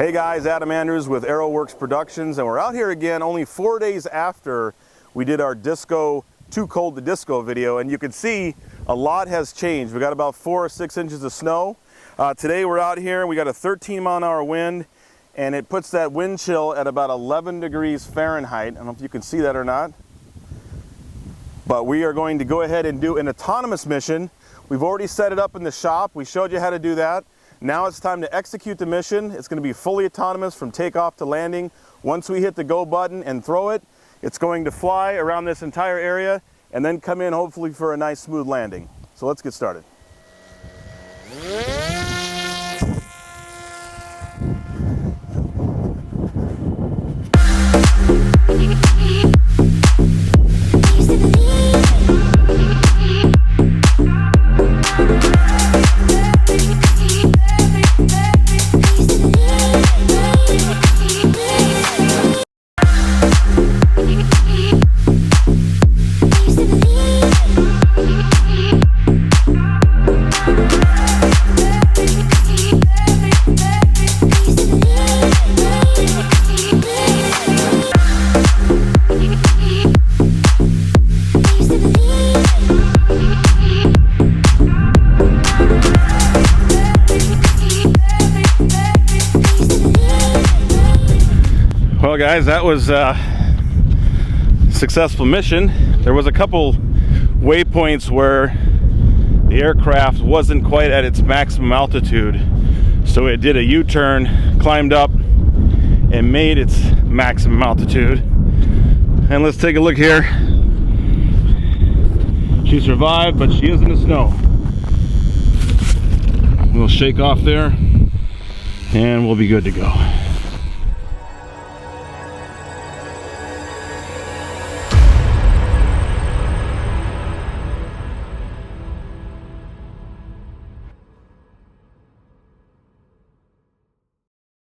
Hey guys, Adam Andrews with AeroWorks Productions, and we're out here again only 4 days after we did our disco, Too Cold to Disco video, and you can see a lot has changed. We got about 4 or 6 inches of snow. Today we're out here, we got a 13-mile-an-hour wind, and it puts that wind chill at about 11 degrees Fahrenheit. I don't know if you can see that or not. But we are going to go ahead and do an autonomous mission. We've already set it up in the shop. We showed you how to do that. Now it's time to execute the mission. It's going to be fully autonomous from takeoff to landing. Once we hit the go button and throw it, it's going to fly around this entire area and then come in hopefully for a nice smooth landing. So let's get started. Well guys, that was a successful mission. There was a couple waypoints where the aircraft wasn't quite at its maximum altitude, so it did a U-turn, climbed up, and made its maximum altitude. And let's take a look here. She survived, but she is in the snow. We'll shake off there, and we'll be good to go.